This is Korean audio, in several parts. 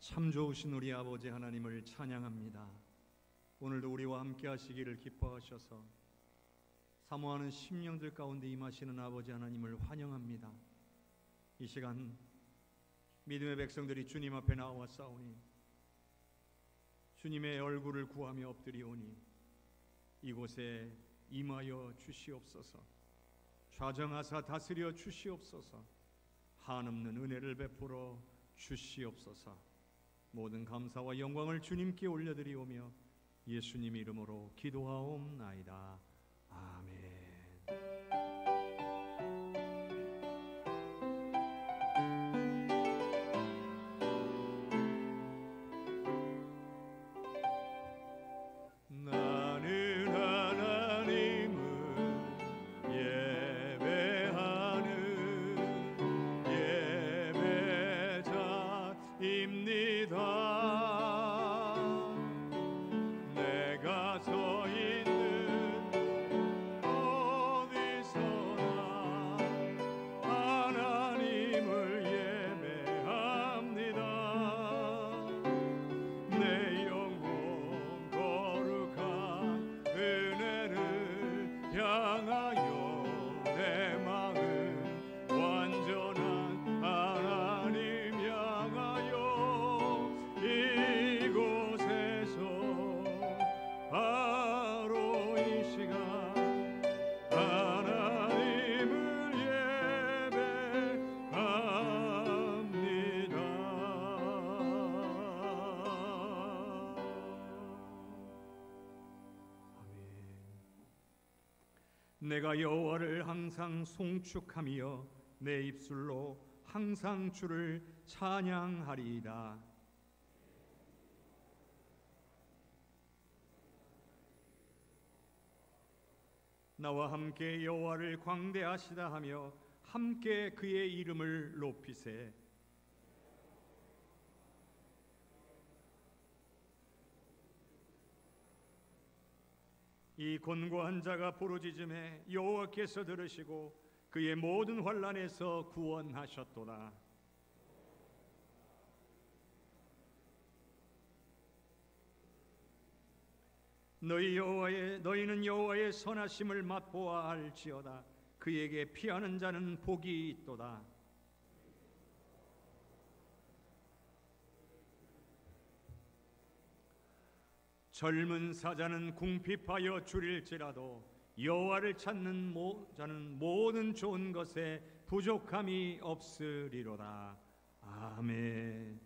참 좋으신 우리 아버지 하나님을 찬양합니다. 오늘도 우리와 함께 하시기를 기뻐하셔서 사모하는 심령들 가운데 임하시는 아버지 하나님을 환영합니다. 이 시간 믿음의 백성들이 주님 앞에 나와 싸우니 주님의 얼굴을 구하며 엎드리오니 이곳에 임하여 주시옵소서. 좌정하사 다스려 주시옵소서. 한없는 은혜를 베풀어 주시옵소서. 모든 감사와 영광을 주님께 올려드리오며 예수님 이름으로 기도하옵나이다. 아멘. 내가 여호와를 항상 송축하며 내 입술로 항상 주를 찬양하리이다. 나와 함께 여호와를 광대하시다 하며 함께 그의 이름을 높이세. 이 곤고한 자가 부르짖음에 여호와께서 들으시고 그의 모든 환난에서 구원하셨도다. 너희는 여호와의 선하심을 맛보아 알지어다. 그에게 피하는 자는 복이 있도다. 젊은 사자는 궁핍하여 줄일지라도 여호와를 찾는 자는 모든 좋은 것에 부족함이 없으리로다. 아멘.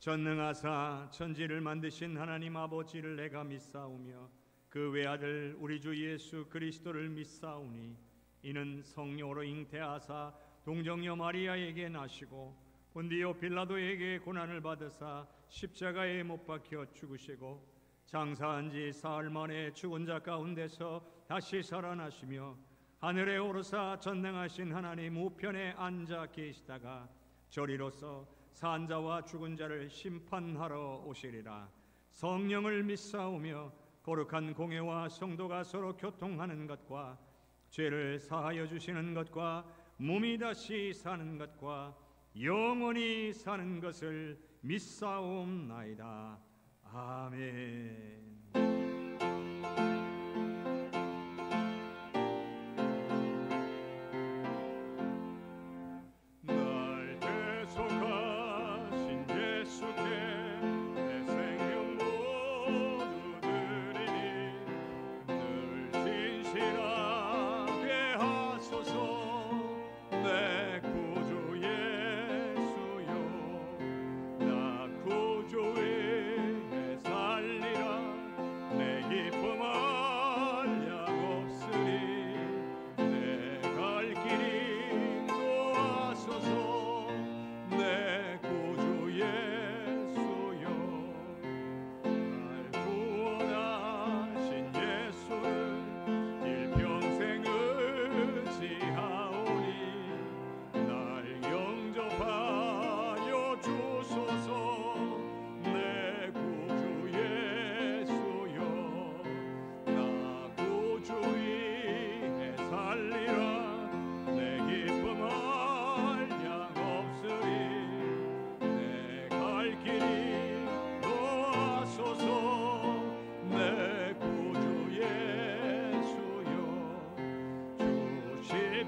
전능하사 천지를 만드신 하나님 아버지를 내가 믿사오며 그 외아들 우리 주 예수 그리스도를 믿사오니 이는 성령으로 잉태하사 동정녀 마리아에게 나시고 본디오 빌라도에게 고난을 받으사 십자가에 못 박혀 죽으시고 장사한 지 사흘 만에 죽은 자 가운데서 다시 살아나시며 하늘에 오르사 전능하신 하나님 우편에 앉아 계시다가 저리로서 산 자와 죽은 자를 심판하러 오시리라. 성령을 믿사오며 거룩한 공회와 성도가 서로 교통하는 것과 죄를 사하여 주시는 것과 몸이 다시 사는 것과 영원히 사는 것을 믿사옵나이다. 아멘. 날 대속하신 예수께 내 생명 모두 드리니 늘 진실하게 하소서. 내 구주 예수여 나 구주의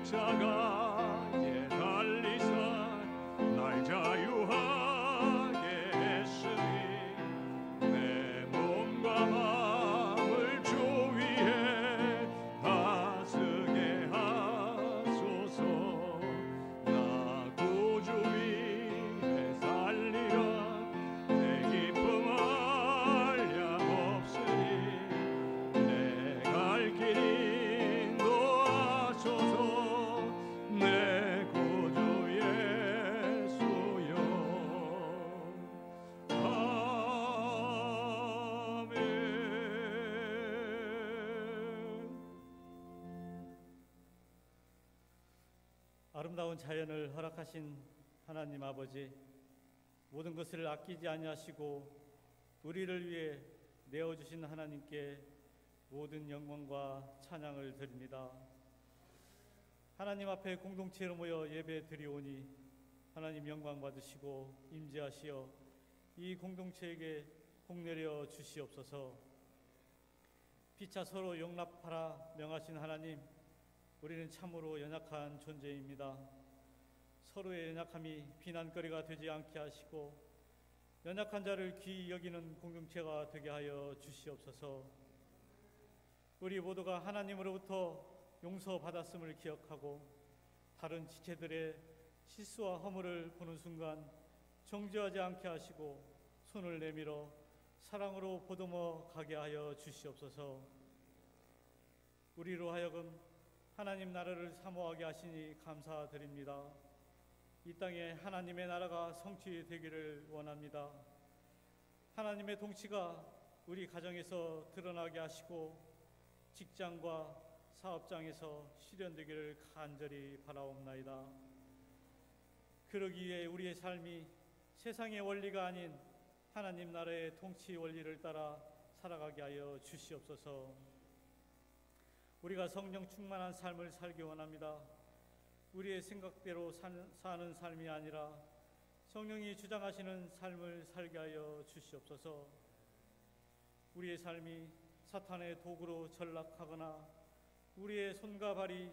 십자가에 달리사 날 자유하게 했으니 내 몸과 마음을 주 위에 다스게 하소서. 나 구주 위에 살리라. 내 기쁨 한량없으니 내 갈 길 인도하소서. 내 구주 예수여. 아멘. 아름다운 자연을 허락하신 하나님 아버지, 모든 것을 아끼지 아니하시고 우리를 위해 내어주신 하나님께 모든 영광과 찬양을 드립니다. 하나님 앞에 공동체로 모여 예배 드리오니 하나님 영광 받으시고 임재하시어 이 공동체에게 복내려 주시옵소서. 피차 서로 용납하라 명하신 하나님, 우리는 참으로 연약한 존재입니다. 서로의 연약함이 비난거리가 되지 않게 하시고 연약한 자를 귀히 여기는 공동체가 되게 하여 주시옵소서. 우리 모두가 하나님으로부터 용서받았음을 기억하고 다른 지체들의 실수와 허물을 보는 순간 정죄하지 않게 하시고 손을 내밀어 사랑으로 보듬어 가게 하여 주시옵소서. 우리로 하여금 하나님 나라를 사모하게 하시니 감사드립니다. 이 땅에 하나님의 나라가 성취되기를 원합니다. 하나님의 통치가 우리 가정에서 드러나게 하시고 직장과 사업장에서 실현되기를 간절히 바라옵나이다. 그러기 위해 우리의 삶이 세상의 원리가 아닌 하나님 나라의 통치 원리를 따라 살아가게 하여 주시옵소서. 우리가 성령 충만한 삶을 살기 원합니다. 우리의 생각대로 사는 삶이 아니라 성령이 주장하시는 삶을 살게 하여 주시옵소서. 우리의 삶이 사탄의 도구로 전락하거나 우리의 손과 발이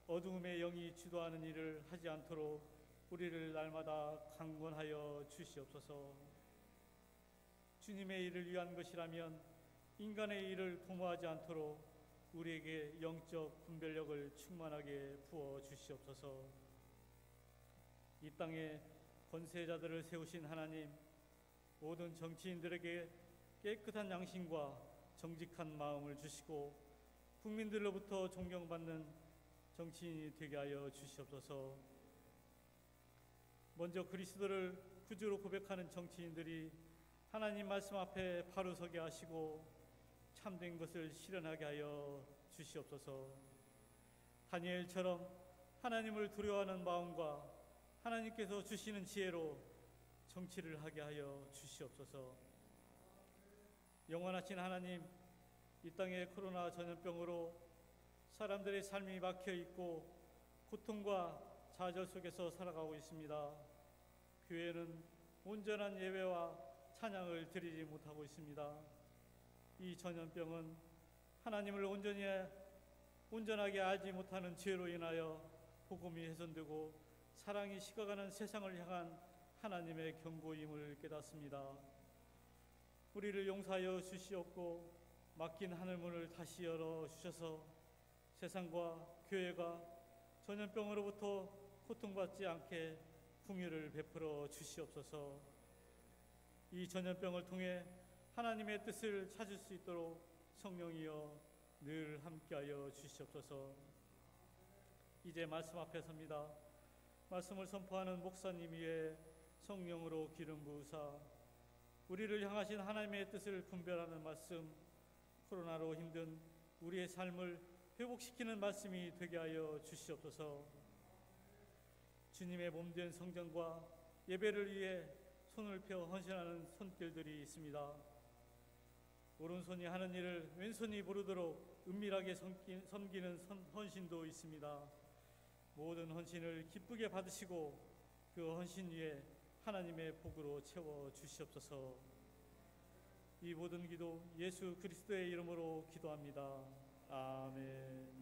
어두움의 영이 주도하는 일을 하지 않도록 우리를 날마다 강권하여 주시옵소서. 주님의 일을 위한 것이라면 인간의 일을 도모하지 않도록 우리에게 영적 분별력을 충만하게 부어 주시옵소서. 이 땅에 권세자들을 세우신 하나님, 모든 정치인들에게 깨끗한 양심과 정직한 마음을 주시고 국민들로부터 존경받는 정치인이 되게 하여 주시옵소서. 먼저 그리스도를 구주로 고백하는 정치인들이 하나님 말씀 앞에 바로 서게 하시고 참된 것을 실현하게 하여 주시옵소서. 다니엘처럼 하나님을 두려워하는 마음과 하나님께서 주시는 지혜로 정치를 하게 하여 주시옵소서. 영원하신 하나님, 이 땅의 코로나 전염병으로 사람들의 삶이 막혀 있고 고통과 좌절 속에서 살아가고 있습니다. 교회는 온전한 예배와 찬양을 드리지 못하고 있습니다. 이 전염병은 하나님을 온전하게 알지 못하는 죄로 인하여 복음이 훼손되고 사랑이 식어가는 세상을 향한 하나님의 경고임을 깨닫습니다. 우리를 용서하여 주시옵고 막힌 하늘문을 다시 열어주셔서 세상과 교회가 전염병으로부터 고통받지 않게 긍휼을 베풀어 주시옵소서. 이 전염병을 통해 하나님의 뜻을 찾을 수 있도록 성령이여 늘 함께하여 주시옵소서. 이제 말씀 앞에 섭니다. 말씀을 선포하는 목사님 위에 성령으로 기름 부으사 우리를 향하신 하나님의 뜻을 분별하는 말씀, 코로나로 힘든 우리의 삶을 회복시키는 말씀이 되게 하여 주시옵소서. 주님의 몸된 성전과 예배를 위해 손을 펴 헌신하는 손길들이 있습니다. 오른손이 하는 일을 왼손이 부르도록 은밀하게 섬기는 헌신도 있습니다. 모든 헌신을 기쁘게 받으시고 그 헌신 위에 하나님의 복으로 채워 주시옵소서. 이 모든 기도 예수 그리스도의 이름으로 기도합니다. 아멘.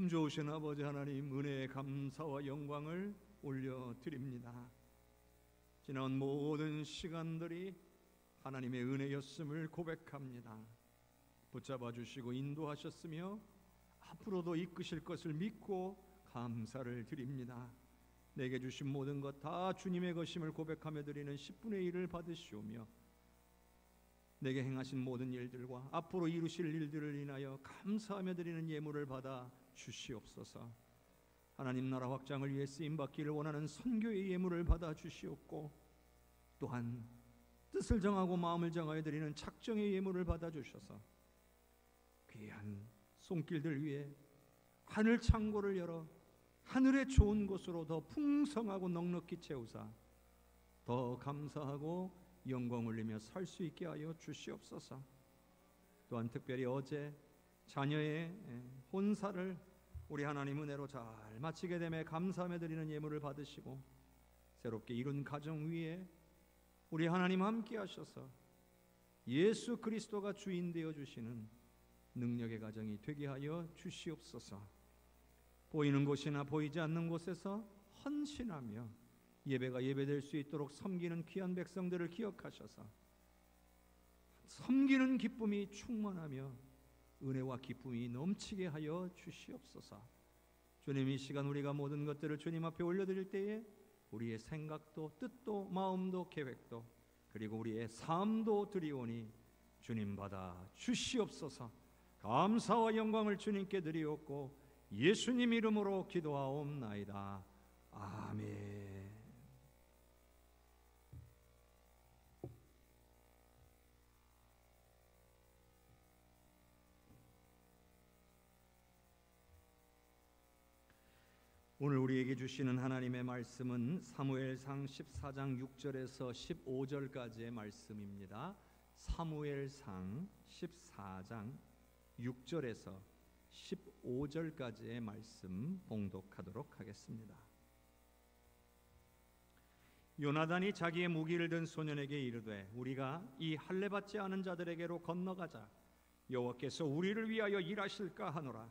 참 좋으신 아버지 하나님, 은혜의 감사와 영광을 올려드립니다. 지난 모든 시간들이 하나님의 은혜였음을 고백합니다. 붙잡아 주시고 인도하셨으며 앞으로도 이끄실 것을 믿고 감사를 드립니다. 내게 주신 모든 것 다 주님의 것임을 고백하며 드리는 10분의 1을 받으시오며 내게 행하신 모든 일들과 앞으로 이루실 일들을 인하여 감사하며 드리는 예물을 받아 주시옵소서. 하나님 나라 확장을 위해 쓰임받기를 원하는 선교의 예물을 받아 주시옵고, 또한 뜻을 정하고 마음을 정하여 드리는 작정의 예물을 받아 주셔서 귀한 손길들 위에 하늘 창고를 열어 하늘의 좋은 곳으로 더 풍성하고 넉넉히 채우사 더 감사하고 영광 올리며 살 수 있게 하여 주시옵소서. 또한 특별히 어제 자녀의 혼사를 우리 하나님 은혜로 잘 마치게 되매 감사하며 드리는 예물을 받으시고, 새롭게 이룬 가정 위에 우리 하나님 함께 하셔서 예수 그리스도가 주인 되어 주시는 능력의 가정이 되게 하여 주시옵소서. 보이는 곳이나 보이지 않는 곳에서 헌신하며 예배가 예배될 수 있도록 섬기는 귀한 백성들을 기억하셔서 섬기는 기쁨이 충만하며 은혜와 기쁨이 넘치게 하여 주시옵소서. 주님, 이 시간 우리가 모든 것들을 주님 앞에 올려드릴 때에 우리의 생각도 뜻도 마음도 계획도 그리고 우리의 삶도 드리오니 주님 받아 주시옵소서. 감사와 영광을 주님께 드리옵고 예수님 이름으로 기도하옵나이다. 아멘. 오늘 우리에게 주시는 하나님의 말씀은 사무엘상 14장 6절에서 15절까지의 말씀입니다. 사무엘상 14장 6절에서 15절까지의 말씀 봉독하도록 하겠습니다. 요나단이 자기의 무기를 든 소년에게 이르되 우리가 이 할례 받지 않은 자들에게로 건너가자. 여호와께서 우리를 위하여 일하실까 하노라.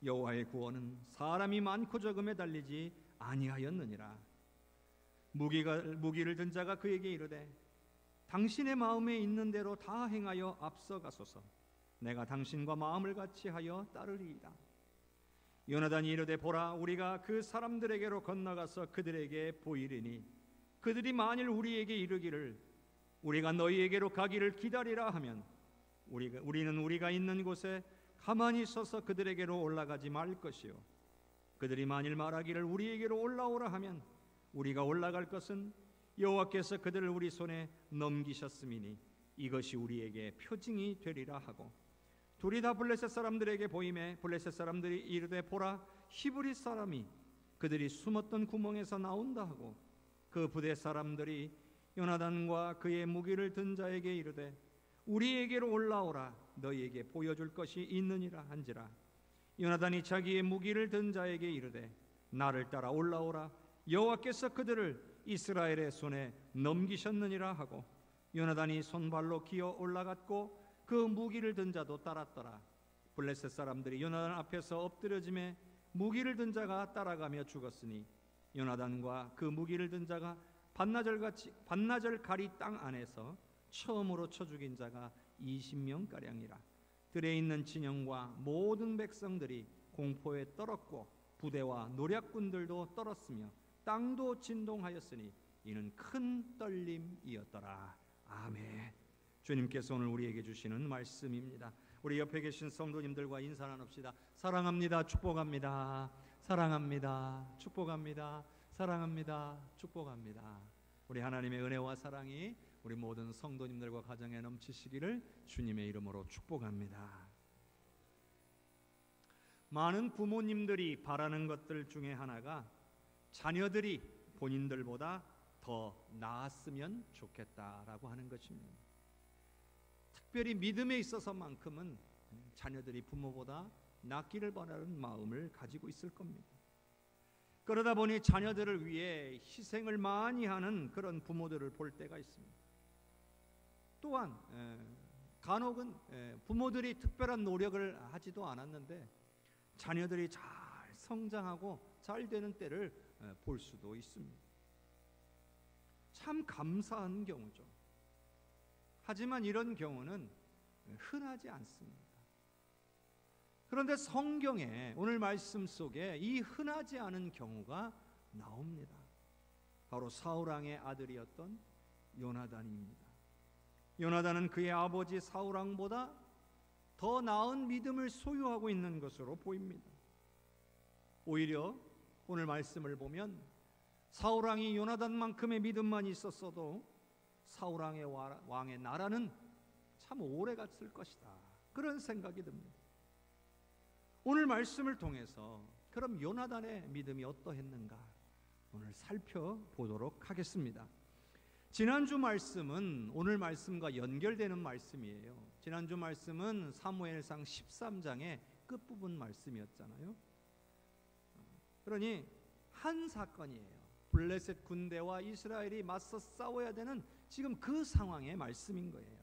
여호와의 구원은 사람이 많고 적음에 달리지 아니하였느니라. 무기를 든 자가 그에게 이르되 당신의 마음에 있는 대로 다 행하여 앞서가소서. 내가 당신과 마음을 같이 하여 따르리이다. 요나단이 이르되 보라, 우리가 그 사람들에게로 건너가서 그들에게 보이리니 그들이 만일 우리에게 이르기를 우리가 너희에게로 가기를 기다리라 하면 우리는 우리가 있는 곳에 가만히 서서 그들에게로 올라가지 말 것이요, 그들이 만일 말하기를 우리에게로 올라오라 하면 우리가 올라갈 것은 여호와께서 그들을 우리 손에 넘기셨음이니 이것이 우리에게 표징이 되리라 하고, 둘이 다 블레셋 사람들에게 보이매 블레셋 사람들이 이르되 보라, 히브리 사람이 그들이 숨었던 구멍에서 나온다 하고, 그 부대 사람들이 요나단과 그의 무기를 든 자에게 이르되 우리에게로 올라오라, 너희에게 보여줄 것이 있느니라 한지라. 요나단이 자기의 무기를 든 자에게 이르되 나를 따라 올라오라, 여호와께서 그들을 이스라엘의 손에 넘기셨느니라 하고, 요나단이 손발로 기어 올라갔고 그 무기를 든 자도 따랐더라. 블레셋 사람들이 요나단 앞에서 엎드려짐에 무기를 든 자가 따라가며 죽었으니 요나단과 그 무기를 든 자가 반나절 가리 땅 안에서 처음으로 쳐 죽인 자가 20명가량이라. 들에 있는 진영과 모든 백성들이 공포에 떨었고 부대와 노략군들도 떨었으며 땅도 진동하였으니 이는 큰 떨림이었더라. 아멘. 주님께서 오늘 우리에게 주시는 말씀입니다. 우리 옆에 계신 성도님들과 인사 나눕시다. 사랑합니다. 축복합니다. 사랑합니다. 축복합니다. 사랑합니다. 축복합니다. 우리 하나님의 은혜와 사랑이 우리 모든 성도님들과 가정에 넘치시기를 주님의 이름으로 축복합니다. 많은 부모님들이 바라는 것들 중에 하나가 자녀들이 본인들보다 더 나았으면 좋겠다라고 하는 것입니다. 특별히 믿음에 있어서만큼은 자녀들이 부모보다 낫기를 바라는 마음을 가지고 있을 겁니다. 그러다 보니 자녀들을 위해 희생을 많이 하는 그런 부모들을 볼 때가 있습니다. 또한 간혹은 부모들이 특별한 노력을 하지도 않았는데 자녀들이 잘 성장하고 잘 되는 때를 볼 수도 있습니다. 참 감사한 경우죠. 하지만 이런 경우는 흔하지 않습니다. 그런데 성경에 오늘 말씀 속에 이 흔하지 않은 경우가 나옵니다. 바로 사울왕의 아들이었던 요나단입니다. 요나단은 그의 아버지 사울왕보다 더 나은 믿음을 소유하고 있는 것으로 보입니다. 오히려 오늘 말씀을 보면 사울왕이 요나단만큼의 믿음만 있었어도 사울왕의 왕의 나라는 참 오래 갔을 것이다, 그런 생각이 듭니다. 오늘 말씀을 통해서 그럼 요나단의 믿음이 어떠했는가 오늘 살펴보도록 하겠습니다. 지난주 말씀은 오늘 말씀과 연결되는 말씀이에요. 지난주 말씀은 사무엘상 13장의 끝부분 말씀이었잖아요. 그러니 한 사건이에요. 블레셋 군대와 이스라엘이 맞서 싸워야 되는 지금 그 상황의 말씀인 거예요.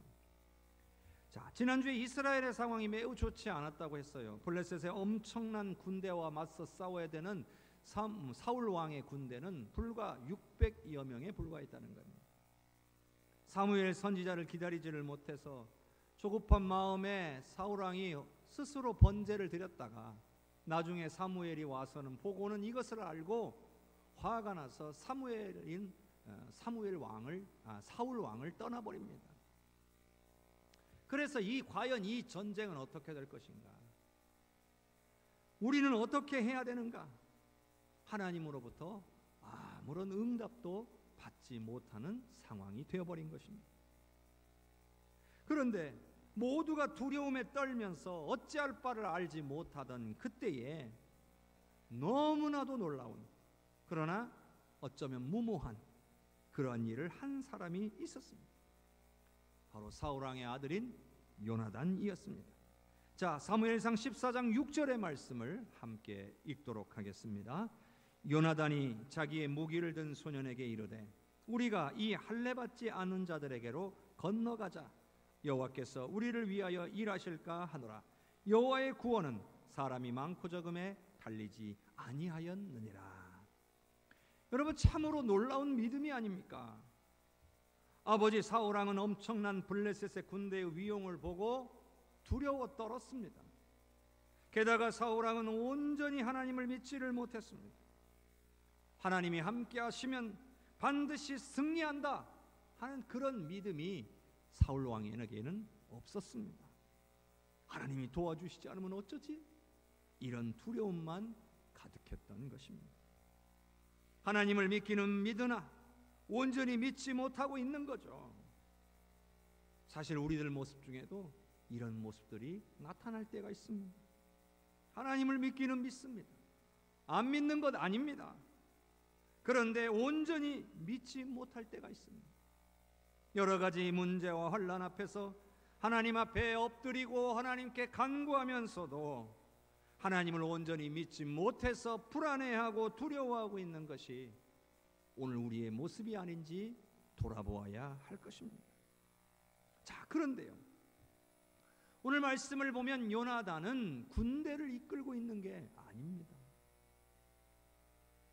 자, 지난주에 이스라엘의 상황이 매우 좋지 않았다고 했어요. 블레셋의 엄청난 군대와 맞서 싸워야 되는 사울 왕의 군대는 불과 600여 명에 불과했다는 겁니다. 사무엘 선지자를 기다리지를 못해서 조급한 마음에 사울 왕이 스스로 번제를 드렸다가 나중에 사무엘이 와서는 보고는 이것을 알고 화가 나서 사울 왕을 떠나버립니다. 그래서 과연 이 전쟁은 어떻게 될 것인가? 우리는 어떻게 해야 되는가? 하나님으로부터 아무런 응답도 받지 못하는 상황이 되어버린 것입니다. 그런데 모두가 두려움에 떨면서 어찌할 바를 알지 못하던 그때에 너무나도 놀라운, 그러나 어쩌면 무모한 그러한 일을 한 사람이 있었습니다. 바로 사울왕의 아들인 요나단이었습니다. 자, 사무엘상 14장 6절의 말씀을 함께 읽도록 하겠습니다. 요나단이 자기의 무기를 든 소년에게 이르되 우리가 이 할례받지 않은 자들에게로 건너가자. 여호와께서 우리를 위하여 일하실까 하노라. 여호와의 구원은 사람이 많고 적음에 달리지 아니하였느니라. 여러분, 참으로 놀라운 믿음이 아닙니까? 아버지 사울왕은 엄청난 블레셋의 군대의 위용을 보고 두려워 떨었습니다. 게다가 사울왕은 온전히 하나님을 믿지를 못했습니다. 하나님이 함께 하시면 반드시 승리한다 하는 그런 믿음이 사울왕에게는 없었습니다. 하나님이 도와주시지 않으면 어쩌지? 이런 두려움만 가득했던 것입니다. 하나님을 믿기는 믿으나 온전히 믿지 못하고 있는 거죠. 사실 우리들 모습 중에도 이런 모습들이 나타날 때가 있습니다. 하나님을 믿기는 믿습니다. 안 믿는 것 아닙니다. 그런데 온전히 믿지 못할 때가 있습니다. 여러 가지 문제와 환난 앞에서 하나님 앞에 엎드리고 하나님께 간구하면서도 하나님을 온전히 믿지 못해서 불안해하고 두려워하고 있는 것이 오늘 우리의 모습이 아닌지 돌아보아야 할 것입니다. 자, 그런데요, 오늘 말씀을 보면 요나단은 군대를 이끌고 있는 게 아닙니다.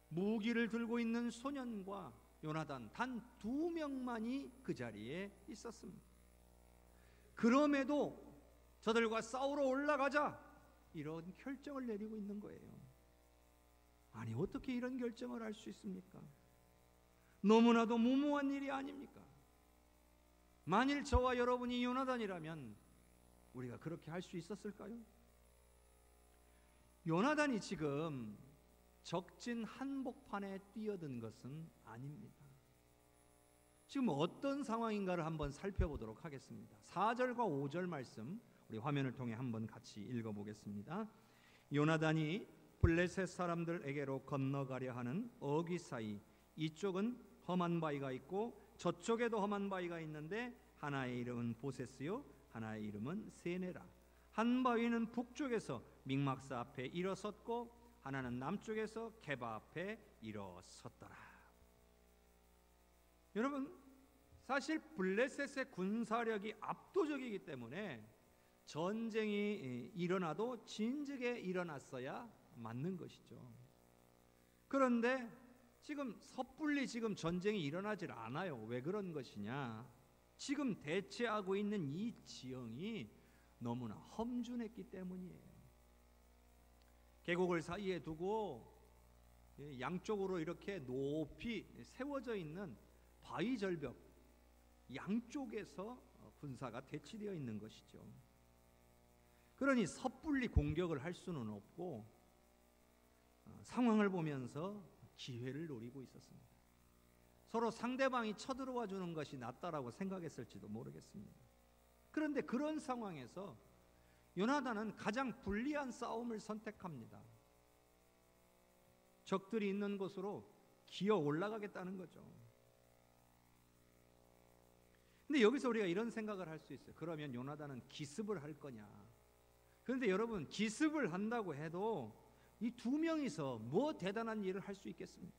무기를 들고 있는 소년과 요나단 단 2명만이 그 자리에 있었습니다. 그럼에도 저들과 싸우러 올라가자 이런 결정을 내리고 있는 거예요. 아니, 어떻게 이런 결정을 할 수 있습니까? 너무나도 무모한 일이 아닙니까? 만일 저와 여러분이 요나단이라면 우리가 그렇게 할 수 있었을까요? 요나단이 지금 적진 한복판에 뛰어든 것은 아닙니다. 지금 어떤 상황인가를 한번 살펴보도록 하겠습니다. 4절과 5절 말씀 우리 화면을 통해 한번 같이 읽어보겠습니다. 요나단이 블레셋 사람들에게로 건너가려 하는 어귀 사이, 이쪽은 험한 바위가 있고 저쪽에도 험한 바위가 있는데 하나의 이름은 보세스요 하나의 이름은 세네라. 한 바위는 북쪽에서 믹막사 앞에 일어섰고 하나는 남쪽에서 게바 앞에 일어섰더라. 여러분, 사실 블레셋의 군사력이 압도적이기 때문에 전쟁이 일어나도 진즉에 일어났어야 맞는 것이죠. 그런데 지금 섣불리 지금 전쟁이 일어나질 않아요. 왜 그런 것이냐? 지금 대치하고 있는 이 지형이 너무나 험준했기 때문이에요. 계곡을 사이에 두고 양쪽으로 이렇게 높이 세워져 있는 바위 절벽 양쪽에서 군사가 대치되어 있는 것이죠. 그러니 섣불리 공격을 할 수는 없고 상황을 보면서 기회를 노리고 있었습니다. 서로 상대방이 쳐들어와 주는 것이 낫다라고 생각했을지도 모르겠습니다. 그런데 그런 상황에서 요나단은 가장 불리한 싸움을 선택합니다. 적들이 있는 곳으로 기어 올라가겠다는 거죠. 근데 여기서 우리가 이런 생각을 할 수 있어요. 그러면 요나단은 기습을 할 거냐? 그런데 여러분, 기습을 한다고 해도 이 두 명이서 뭐 대단한 일을 할 수 있겠습니까?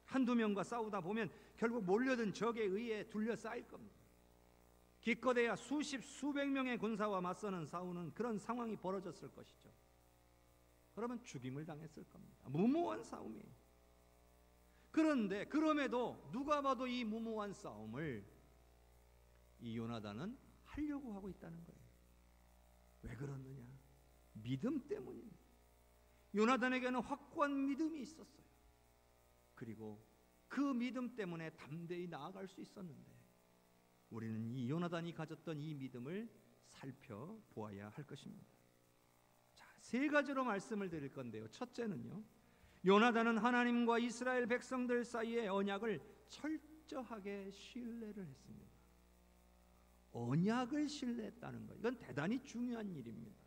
한두 명과 싸우다 보면 결국 몰려든 적에 의해 둘러싸일 겁니다. 기껏해야 수십 수백 명의 군사와 맞서는 싸우는 그런 상황이 벌어졌을 것이죠. 그러면 죽임을 당했을 겁니다. 무모한 싸움이에요. 그런데 그럼에도 누가 봐도 이 무모한 싸움을 이 요나단은 하려고 하고 있다는 거예요. 왜 그러느냐? 믿음 때문입니다. 요나단에게는 확고한 믿음이 있었어요. 그리고 그 믿음 때문에 담대히 나아갈 수 있었는데 우리는 이 요나단이 가졌던 이 믿음을 살펴보아야 할 것입니다. 자, 세 가지로 말씀을 드릴 건데요. 첫째는요, 요나단은 하나님과 이스라엘 백성들 사이의 언약을 철저하게 신뢰를 했습니다. 언약을 신뢰했다는 것, 이건 대단히 중요한 일입니다.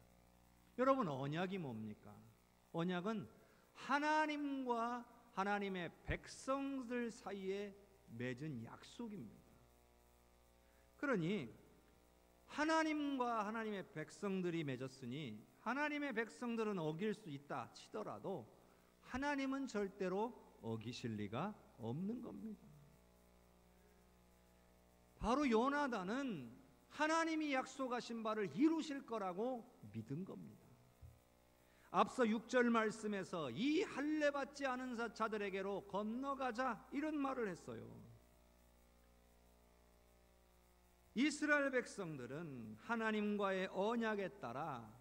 여러분, 언약이 뭡니까? 언약은 하나님과 하나님의 백성들 사이에 맺은 약속입니다. 그러니 하나님과 하나님의 백성들이 맺었으니 하나님의 백성들은 어길 수 있다 치더라도 하나님은 절대로 어기실 리가 없는 겁니다. 바로 요나단은 하나님이 약속하신 바를 이루실 거라고 믿은 겁니다. 앞서 6절 말씀에서 이 할례 받지 않은 자들에게로 건너가자 이런 말을 했어요. 이스라엘 백성들은 하나님과의 언약에 따라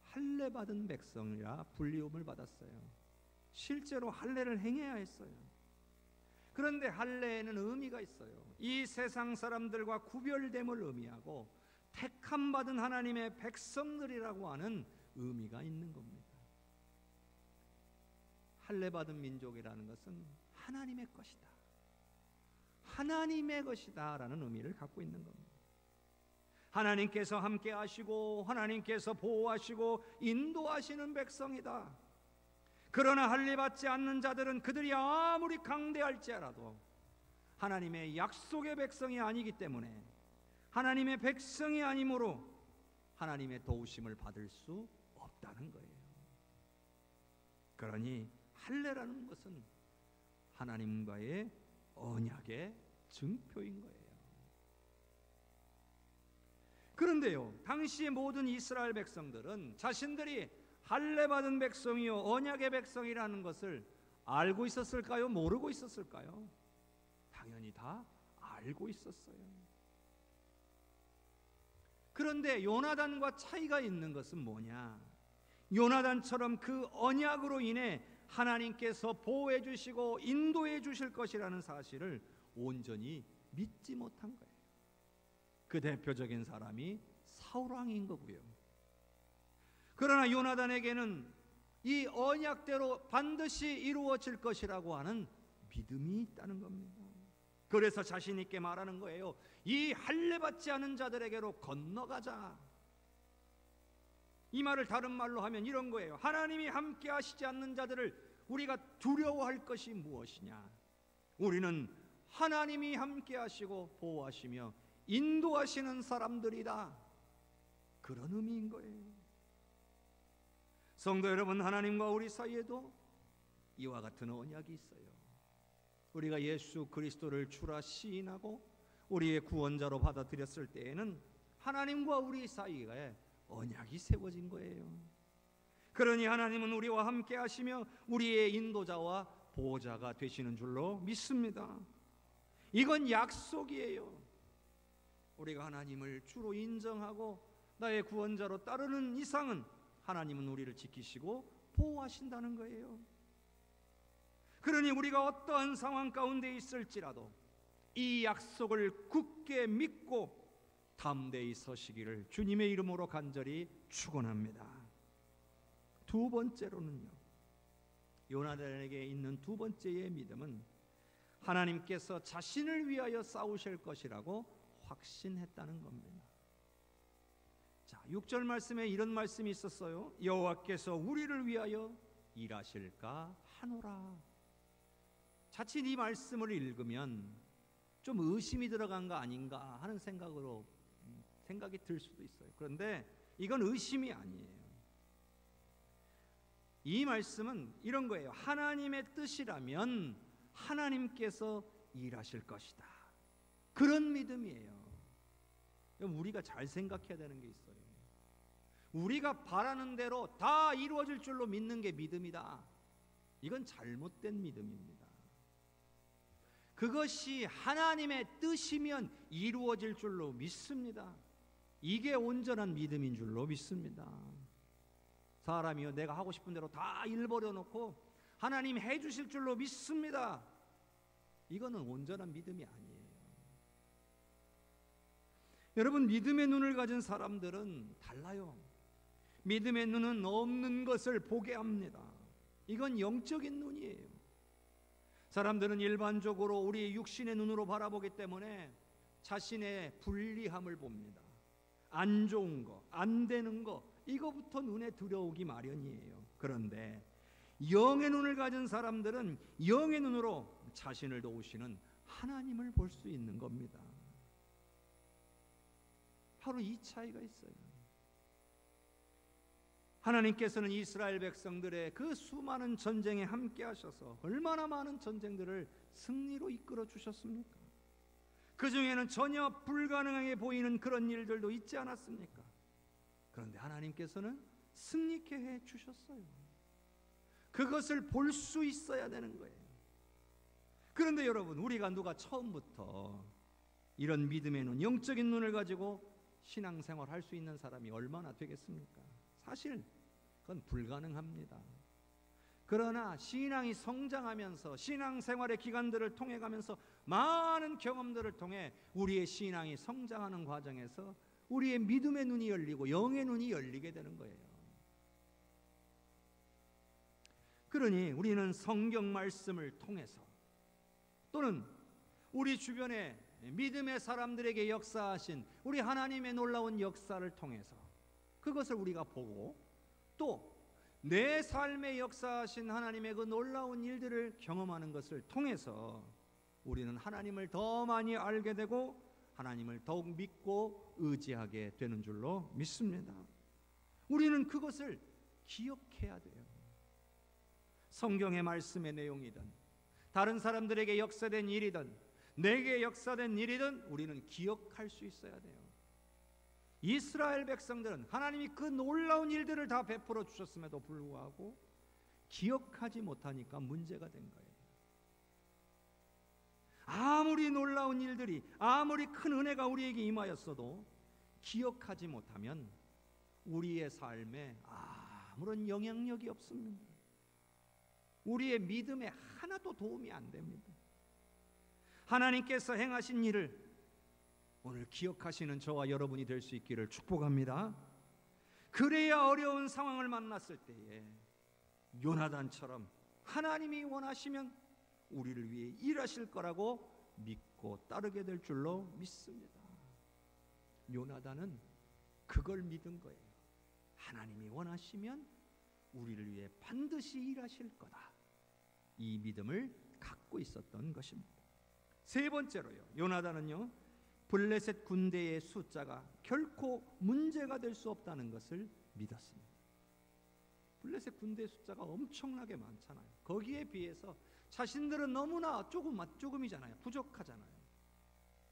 할례 받은 백성이라 불리움을 받았어요. 실제로 할례를 행해야 했어요. 그런데 할례에는 의미가 있어요. 이 세상 사람들과 구별됨을 의미하고 택함 받은 하나님의 백성들이라고 하는 의미가 있는 겁니다. 할례 받은 민족이라는 것은 하나님의 것이다, 하나님의 것이다 라는 의미를 갖고 있는 겁니다. 하나님께서 함께 하시고 하나님께서 보호하시고 인도하시는 백성이다. 그러나 할례 받지 않는 자들은 그들이 아무리 강대할지라도 하나님의 약속의 백성이 아니기 때문에 하나님의 백성이 아니므로 하나님의 도우심을 받을 수 없다는 거예요. 그러니 할례라는 것은 하나님과의 언약의 증표인 거예요. 그런데요, 당시의 모든 이스라엘 백성들은 자신들이 할례 받은 백성이요 언약의 백성이라는 것을 알고 있었을까요? 모르고 있었을까요? 당연히 다 알고 있었어요. 그런데 요나단과 차이가 있는 것은 뭐냐? 요나단처럼 그 언약으로 인해 하나님께서 보호해 주시고 인도해 주실 것이라는 사실을 온전히 믿지 못한 거예요. 그 대표적인 사람이 사울왕인 거고요. 그러나 요나단에게는 이 언약대로 반드시 이루어질 것이라고 하는 믿음이 있다는 겁니다. 그래서 자신 있게 말하는 거예요. 이 할례 받지 않은 자들에게로 건너가자. 이 말을 다른 말로 하면 이런 거예요. 하나님이 함께 하시지 않는 자들을 우리가 두려워할 것이 무엇이냐? 우리는 하나님이 함께 하시고 보호하시며 인도하시는 사람들이다. 그런 의미인 거예요. 성도 여러분, 하나님과 우리 사이에도 이와 같은 언약이 있어요. 우리가 예수 그리스도를 주라 시인하고 우리의 구원자로 받아들였을 때에는 하나님과 우리 사이에 언약이 세워진 거예요. 그러니 하나님은 우리와 함께 하시며 우리의 인도자와 보호자가 되시는 줄로 믿습니다. 이건 약속이에요. 우리가 하나님을 주로 인정하고 나의 구원자로 따르는 이상은 하나님은 우리를 지키시고 보호하신다는 거예요. 그러니 우리가 어떠한 상황 가운데 있을지라도 이 약속을 굳게 믿고 담대히 서시기를 주님의 이름으로 간절히 축원합니다. 두 번째로는요, 요나단에게 있는 두 번째의 믿음은 하나님께서 자신을 위하여 싸우실 것이라고 확신했다는 겁니다. 자, 6절 말씀에 이런 말씀이 있었어요. 여호와께서 우리를 위하여 일하실까 하노라. 자칫 이 말씀을 읽으면 좀 의심이 들어간 거 아닌가 하는 생각이 들 수도 있어요. 그런데 이건 의심이 아니에요. 이 말씀은 이런 거예요. 하나님의 뜻이라면 하나님께서 일하실 것이다. 그런 믿음이에요. 우리가 잘 생각해야 되는 게 있어요. 우리가 바라는 대로 다 이루어질 줄로 믿는 게 믿음이다. 이건 잘못된 믿음입니다. 그것이 하나님의 뜻이면 이루어질 줄로 믿습니다. 이게 온전한 믿음인 줄로 믿습니다. 사람이요, 내가 하고 싶은 대로 다 일버려 놓고 하나님 해주실 줄로 믿습니다. 이거는 온전한 믿음이 아니에요. 여러분, 믿음의 눈을 가진 사람들은 달라요. 믿음의 눈은 없는 것을 보게 합니다. 이건 영적인 눈이에요. 사람들은 일반적으로 우리 육신의 눈으로 바라보기 때문에 자신의 불리함을 봅니다. 안 좋은 거, 안 되는 거, 이거부터 눈에 들어오기 마련이에요. 그런데 영의 눈을 가진 사람들은 영의 눈으로 자신을 도우시는 하나님을 볼 수 있는 겁니다. 바로 이 차이가 있어요. 하나님께서는 이스라엘 백성들의 그 수많은 전쟁에 함께 하셔서 얼마나 많은 전쟁들을 승리로 이끌어 주셨습니까? 그 중에는 전혀 불가능하게 보이는 그런 일들도 있지 않았습니까? 그런데 하나님께서는 승리케 해 주셨어요. 그것을 볼 수 있어야 되는 거예요. 그런데 여러분, 우리가 누가 처음부터 이런 믿음의 눈, 영적인 눈을 가지고 신앙생활 할 수 있는 사람이 얼마나 되겠습니까? 사실 그건 불가능합니다. 그러나 신앙이 성장하면서 신앙생활의 기간들을 통해 가면서 많은 경험들을 통해 우리의 신앙이 성장하는 과정에서 우리의 믿음의 눈이 열리고 영의 눈이 열리게 되는 거예요. 그러니 우리는 성경 말씀을 통해서 또는 우리 주변에 믿음의 사람들에게 역사하신 우리 하나님의 놀라운 역사를 통해서 그것을 우리가 보고 또 내 삶에 역사하신 하나님의 그 놀라운 일들을 경험하는 것을 통해서 우리는 하나님을 더 많이 알게 되고 하나님을 더욱 믿고 의지하게 되는 줄로 믿습니다. 우리는 그것을 기억해야 돼요. 성경의 말씀의 내용이든 다른 사람들에게 역사된 일이든 내게 역사된 일이든 우리는 기억할 수 있어야 돼요. 이스라엘 백성들은 하나님이 그 놀라운 일들을 다 베풀어 주셨음에도 불구하고 기억하지 못하니까 문제가 된 거예요. 아무리 놀라운 일들이, 아무리 큰 은혜가 우리에게 임하였어도 기억하지 못하면 우리의 삶에 아무런 영향력이 없습니다. 우리의 믿음에 하나도 도움이 안 됩니다. 하나님께서 행하신 일을 오늘 기억하시는 저와 여러분이 될 수 있기를 축복합니다. 그래야 어려운 상황을 만났을 때에 요나단처럼 하나님이 원하시면 우리를 위해 일하실 거라고 믿고 따르게 될 줄로 믿습니다. 요나단은 그걸 믿은 거예요. 하나님이 원하시면 우리를 위해 반드시 일하실 거다. 이 믿음을 갖고 있었던 것입니다. 세 번째로요, 요나단은요, 블레셋 군대의 숫자가 결코 문제가 될 수 없다는 것을 믿었습니다. 블레셋 군대의 숫자가 엄청나게 많잖아요. 거기에 비해서 자신들은 너무나 조금이잖아요. 부족하잖아요.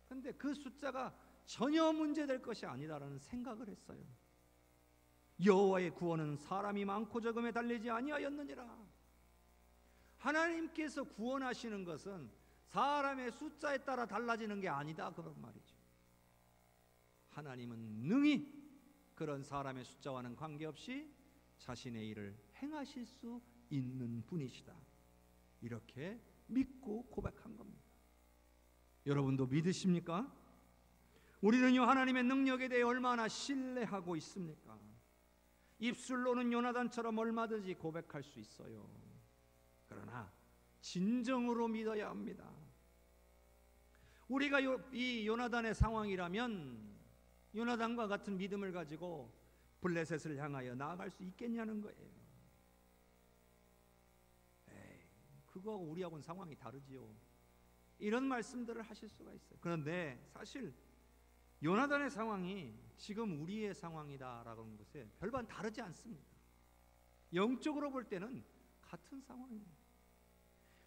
그런데 그 숫자가 전혀 문제될 것이 아니다라는 생각을 했어요. 여호와의 구원은 사람이 많고 적음에 달리지 아니하였느니라. 하나님께서 구원하시는 것은 사람의 숫자에 따라 달라지는 게 아니다, 그런 말이죠. 하나님은 능히 그런 사람의 숫자와는 관계없이 자신의 일을 행하실 수 있는 분이시다, 이렇게 믿고 고백한 겁니다. 여러분도 믿으십니까? 우리는요, 하나님의 능력에 대해 얼마나 신뢰하고 있습니까? 입술로는 요나단처럼 얼마든지 고백할 수 있어요. 그러나 진정으로 믿어야 합니다. 우리가 이 요나단의 상황이라면 요나단과 같은 믿음을 가지고 블레셋을 향하여 나아갈 수 있겠냐는 거예요. 그거하고 우리하고는 상황이 다르지요, 이런 말씀들을 하실 수가 있어요. 그런데 사실 요나단의 상황이 지금 우리의 상황이다라고 하는 것에 별반 다르지 않습니다. 영적으로 볼 때는 같은 상황입니다.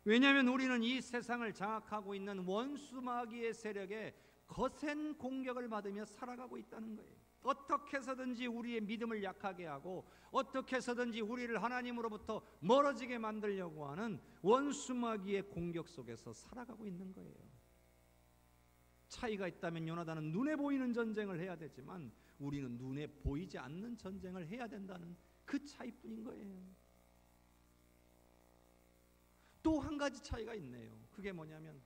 왜냐하면 우리는 이 세상을 장악하고 있는 원수 마귀의 세력에 거센 공격을 받으며 살아가고 있다는 거예요. 어떻게 해서든지 우리의 믿음을 약하게 하고 어떻게 해서든지 우리를 하나님으로부터 멀어지게 만들려고 하는 원수 마귀의 공격 속에서 살아가고 있는 거예요. 차이가 있다면 요나단은 눈에 보이는 전쟁을 해야 되지만 우리는 눈에 보이지 않는 전쟁을 해야 된다는 그 차이뿐인 거예요. 또 한 가지 차이가 있네요. 그게 뭐냐면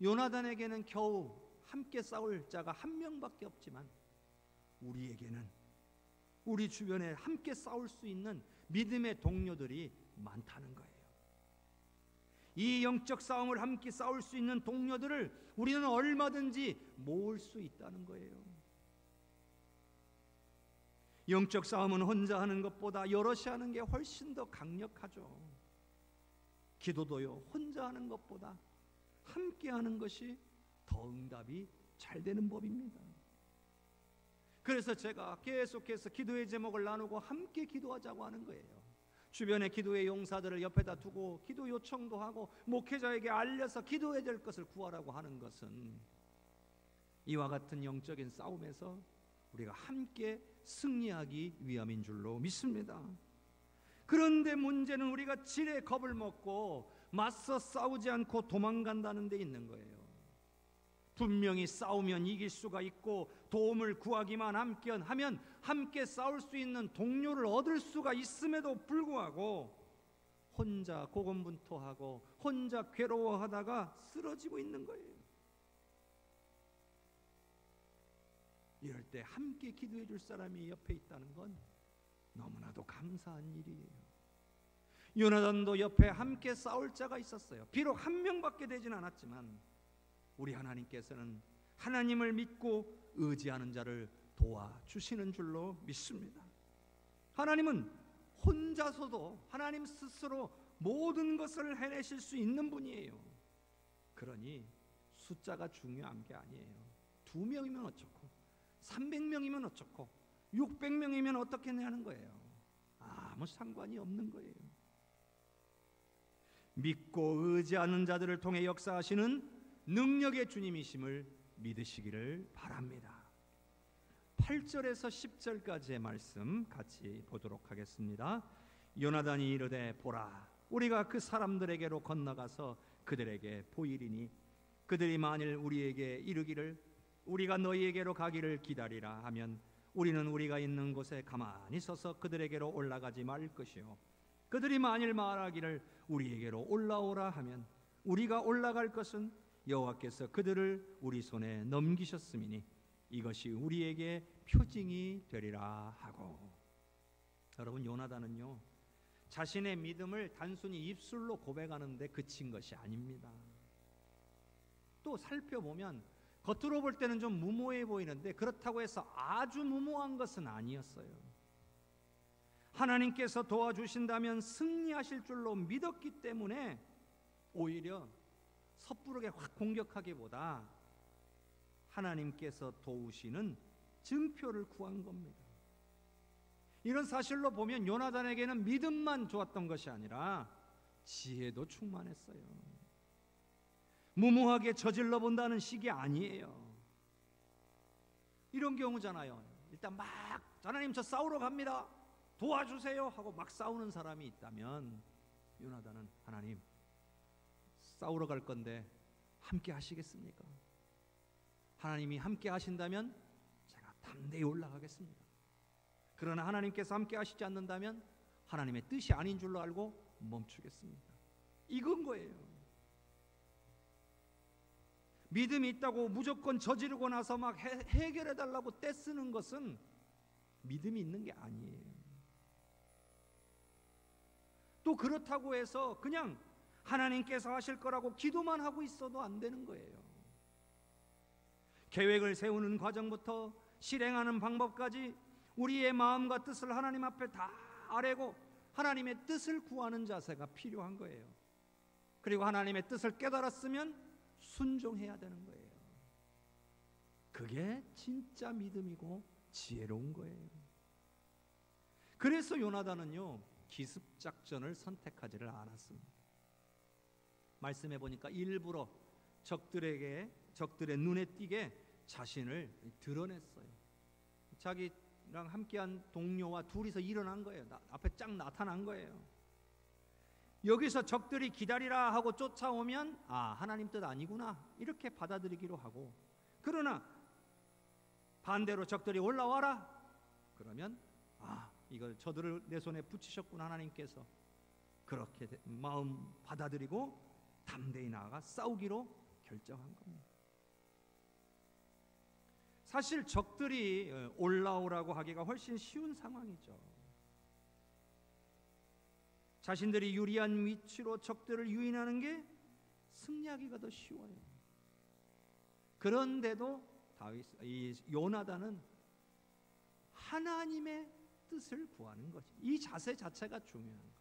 요나단에게는 겨우 함께 싸울 자가 한 명밖에 없지만 우리에게는 우리 주변에 함께 싸울 수 있는 믿음의 동료들이 많다는 거예요. 이 영적 싸움을 함께 싸울 수 있는 동료들을 우리는 얼마든지 모을 수 있다는 거예요. 영적 싸움은 혼자 하는 것보다 여럿이 하는 게 훨씬 더 강력하죠. 기도도요, 혼자 하는 것보다 함께 하는 것이 더 응답이 잘 되는 법입니다. 그래서 제가 계속해서 기도의 제목을 나누고 함께 기도하자고 하는 거예요. 주변의 기도의 용사들을 옆에다 두고 기도 요청도 하고 목회자에게 알려서 기도해야 될 것을 구하라고 하는 것은 이와 같은 영적인 싸움에서 우리가 함께 승리하기 위함인 줄로 믿습니다. 그런데 문제는 우리가 지레 겁을 먹고 맞서 싸우지 않고 도망간다는 데 있는 거예요. 분명히 싸우면 이길 수가 있고 도움을 구하기만 하면 함께 싸울 수 있는 동료를 얻을 수가 있음에도 불구하고 혼자 고군분투하고 혼자 괴로워하다가 쓰러지고 있는 거예요. 이럴 때 함께 기도해 줄 사람이 옆에 있다는 건 너무나도 감사한 일이에요. 요나단도 옆에 함께 싸울 자가 있었어요. 비록 한 명밖에 되진 않았지만 우리 하나님께서는 하나님을 믿고 의지하는 자를 도와주시는 줄로 믿습니다. 하나님은 혼자서도 하나님 스스로 모든 것을 해내실 수 있는 분이에요. 그러니 숫자가 중요한 게 아니에요. 2명이면 어쩌고 300명이면 어쩌고 600명이면 어떻겠냐는 거예요. 아무 상관이 없는 거예요. 믿고 의지하는 자들을 통해 역사하시는 능력의 주님이심을 믿으시기를 바랍니다. 8절에서 10절까지의 말씀 같이 보도록 하겠습니다. 요나단이 이르되 보라, 우리가 그 사람들에게로 건너가서 그들에게 보이리니 그들이 만일 우리에게 이르기를 우리가 너희에게로 가기를 기다리라 하면 우리는 우리가 있는 곳에 가만히 서서 그들에게로 올라가지 말 것이요 그들이 만일 말하기를 우리에게로 올라오라 하면 우리가 올라갈 것은 여호와께서 그들을 우리 손에 넘기셨음이니 이것이 우리에게 표징이 되리라 하고. 여러분, 요나단은요 자신의 믿음을 단순히 입술로 고백하는 데 그친 것이 아닙니다. 또 살펴보면 겉으로 볼 때는 좀 무모해 보이는데 그렇다고 해서 아주 무모한 것은 아니었어요. 하나님께서 도와주신다면 승리하실 줄로 믿었기 때문에 오히려 섣부르게 확 공격하기보다 하나님께서 도우시는 증표를 구한 겁니다. 이런 사실로 보면 요나단에게는 믿음만 좋았던 것이 아니라 지혜도 충만했어요. 무모하게 저질러 본다는 식이 아니에요. 이런 경우잖아요. 일단 막 하나님 저 싸우러 갑니다. 도와주세요 하고 막 싸우는 사람이 있다면 요나단은 하나님 싸우러 갈 건데 함께 하시겠습니까? 하나님이 함께 하신다면 제가 담대히 올라가겠습니다. 그러나 하나님께서 함께 하시지 않는다면 하나님의 뜻이 아닌 줄로 알고 멈추겠습니다. 이건 거예요. 믿음이 있다고 무조건 저지르고 나서 막 해결해 달라고 떼쓰는 것은 믿음이 있는 게 아니에요. 또 그렇다고 해서 그냥 하나님께서 하실 거라고 기도만 하고 있어도 안 되는 거예요. 계획을 세우는 과정부터 실행하는 방법까지 우리의 마음과 뜻을 하나님 앞에 다 아뢰고 하나님의 뜻을 구하는 자세가 필요한 거예요. 그리고 하나님의 뜻을 깨달았으면 순종해야 되는 거예요. 그게 진짜 믿음이고 지혜로운 거예요. 그래서 요나단은요 기습작전을 선택하지를 않았습니다. 말씀해 보니까 일부러 적들의 눈에 띄게 자신을 드러냈어요. 자기랑 함께한 동료와 둘이서 일어난 거예요. 앞에 쫙 나타난 거예요. 여기서 적들이 기다리라 하고 쫓아오면 하나님 뜻 아니구나 이렇게 받아들이기로 하고, 그러나 반대로 적들이 올라와라 그러면 이걸 저들을 내 손에 붙이셨구나 하나님께서, 그렇게 마음 받아들이고 담대히 나아가 싸우기로 결정한 겁니다. 사실 적들이 올라오라고 하기가 훨씬 쉬운 상황이죠. 자신들이 유리한 위치로 적들을 유인하는 게 승리하기가 더 쉬워요. 그런데도 요나단은 하나님의 뜻을 구하는 거지. 이 자세 자체가 중요한 거예요.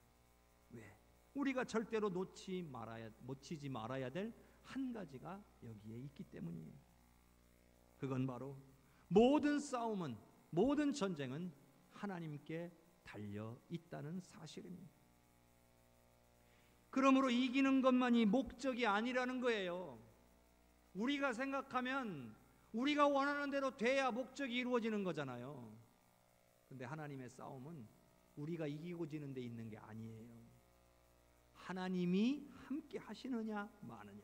왜? 우리가 절대로 놓치지 말아야 될 한 가지가 여기에 있기 때문이에요. 그건 바로 모든 싸움은, 모든 전쟁은 하나님께 달려 있다는 사실입니다. 그러므로 이기는 것만이 목적이 아니라는 거예요. 우리가 생각하면 우리가 원하는 대로 돼야 목적이 이루어지는 거잖아요. 근데 하나님의 싸움은 우리가 이기고 지는 데 있는 게 아니에요. 하나님이 함께 하시느냐 마느냐.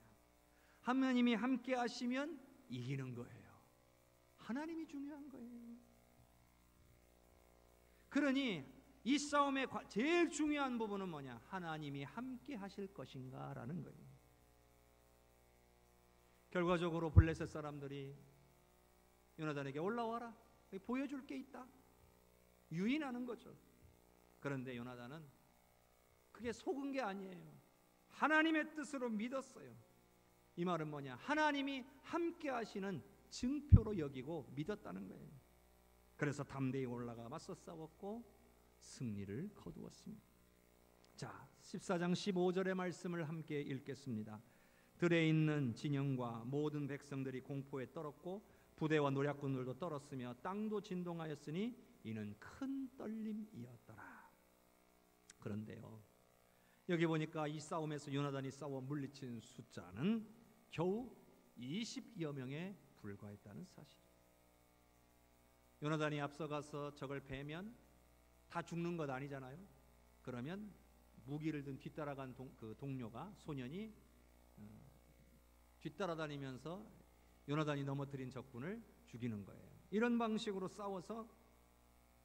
하나님이 함께 하시면 이기는 거예요. 하나님이 중요한 거예요. 그러니 이 싸움의 제일 중요한 부분은 뭐냐? 하나님이 함께 하실 것인가 라는 거예요. 결과적으로 블레셋 사람들이 요나단에게 올라와라, 보여줄 게 있다, 유인하는 거죠. 그런데 요나단은 그게 속은 게 아니에요. 하나님의 뜻으로 믿었어요. 이 말은 뭐냐? 하나님이 함께 하시는 증표로 여기고 믿었다는 거예요. 그래서 담대히 올라가 맞서 싸웠고 승리를 거두었습니다. 자, 14장 15절의 말씀을 함께 읽겠습니다. 들에 있는 진영과 모든 백성들이 공포에 떨었고 부대와 노략군들도 떨었으며 땅도 진동하였으니 이는 큰 떨림이었더라. 그런데요, 여기 보니까 이 싸움에서 요나단이 싸워 물리친 숫자는 겨우 20여 명에 불과했다는 사실. 요나단이 앞서가서 적을 베면 다 죽는 것 아니잖아요. 그러면 무기를 든 뒤따라간 동료가, 소년이 뒤따라다니면서 요나단이 넘어뜨린 적군을 죽이는 거예요. 이런 방식으로 싸워서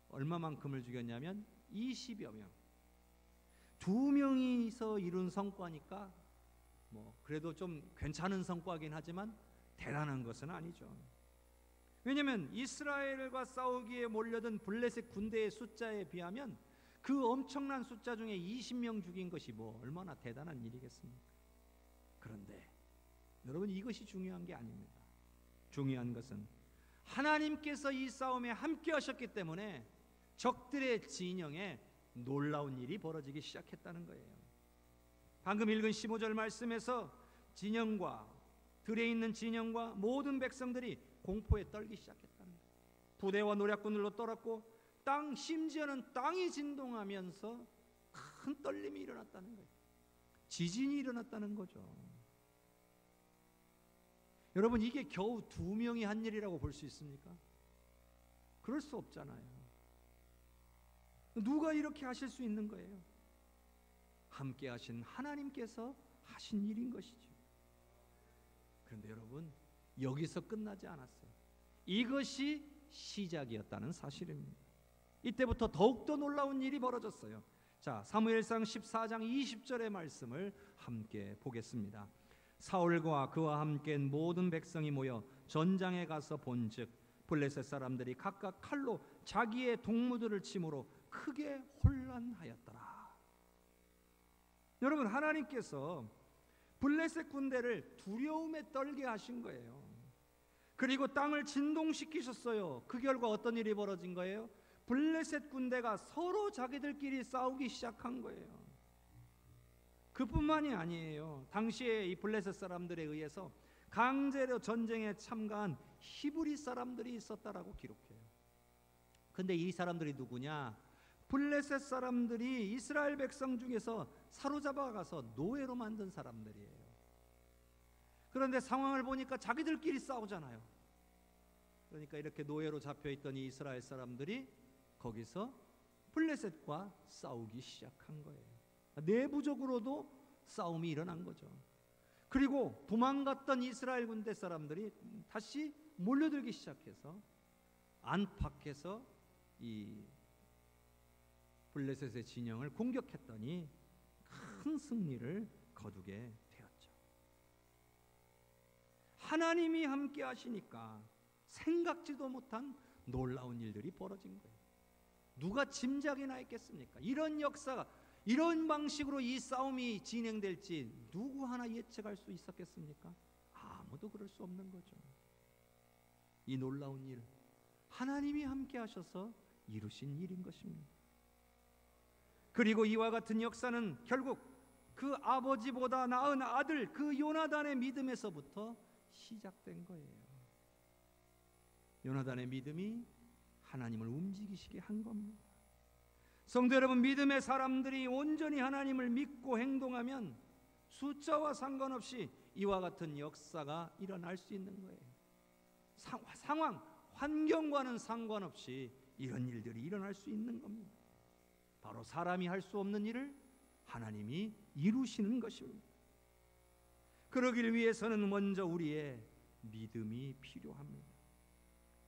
얼마만큼을 죽였냐면 20여 명. 2명이서 이룬 성과니까 그래도 좀 괜찮은 성과긴 하지만 대단한 것은 아니죠. 왜냐하면 이스라엘과 싸우기에 몰려든 블레셋 군대의 숫자에 비하면 그 엄청난 숫자 중에 20명 죽인 것이 얼마나 대단한 일이겠습니까? 그런데 여러분, 이것이 중요한 게 아닙니다. 중요한 것은 하나님께서 이 싸움에 함께 하셨기 때문에 적들의 진영에 놀라운 일이 벌어지기 시작했다는 거예요. 방금 읽은 15절 말씀에서 들에 있는 진영과 모든 백성들이 공포에 떨기 시작했다는 거예요. 부대와 노략군들로 떨었고 심지어는 땅이 진동하면서 큰 떨림이 일어났다는 거예요. 지진이 일어났다는 거죠. 여러분, 이게 겨우 2명이 한 일이라고 볼 수 있습니까? 그럴 수 없잖아요. 누가 이렇게 하실 수 있는 거예요? 함께 하신 하나님께서 하신 일인 것이죠. 그런데 여러분, 여기서 끝나지 않았어요. 이것이 시작이었다는 사실입니다. 이때부터 더욱더 놀라운 일이 벌어졌어요. 자, 사무엘상 14장 20절의 말씀을 함께 보겠습니다. 사울과 그와 함께 모든 백성이 모여 전장에 가서 본즉 블레셋 사람들이 각각 칼로 자기의 동무들을 침으로 크게 혼란하였더라. 여러분, 하나님께서 블레셋 군대를 두려움에 떨게 하신 거예요. 그리고 땅을 진동시키셨어요. 그 결과 어떤 일이 벌어진 거예요? 블레셋 군대가 서로 자기들끼리 싸우기 시작한 거예요. 그뿐만이 아니에요. 당시에 이 블레셋 사람들에 의해서 강제로 전쟁에 참가한 히브리 사람들이 있었다라고 기록해요. 근데 이 사람들이 누구냐? 블레셋 사람들이 이스라엘 백성 중에서 사로잡아가서 노예로 만든 사람들이에요. 그런데 상황을 보니까 자기들끼리 싸우잖아요. 그러니까 이렇게 노예로 잡혀있던 이 이스라엘 사람들이 거기서 블레셋과 싸우기 시작한 거예요. 내부적으로도 싸움이 일어난 거죠. 그리고 도망갔던 이스라엘 군대 사람들이 다시 몰려들기 시작해서 안팎에서 이 블레셋의 진영을 공격했더니 큰 승리를 거두게 되었죠. 하나님이 함께 하시니까 생각지도 못한 놀라운 일들이 벌어진 거예요. 누가 짐작이나 했겠습니까? 이런 역사가, 이런 방식으로 이 싸움이 진행될지 누구 하나 예측할 수 있었겠습니까? 아무도 그럴 수 없는 거죠. 이 놀라운 일, 하나님이 함께 하셔서 이루신 일인 것입니다. 그리고 이와 같은 역사는 결국 그 아버지보다 나은 아들 그 요나단의 믿음에서부터 시작된 거예요. 요나단의 믿음이 하나님을 움직이시게 한 겁니다. 성도 여러분, 믿음의 사람들이 온전히 하나님을 믿고 행동하면 숫자와 상관없이 이와 같은 역사가 일어날 수 있는 거예요. 상황, 환경과는 상관없이 이런 일들이 일어날 수 있는 겁니다. 바로 사람이 할 수 없는 일을 하나님이 이루시는 것입니다. 그러길 위해서는 먼저 우리의 믿음이 필요합니다.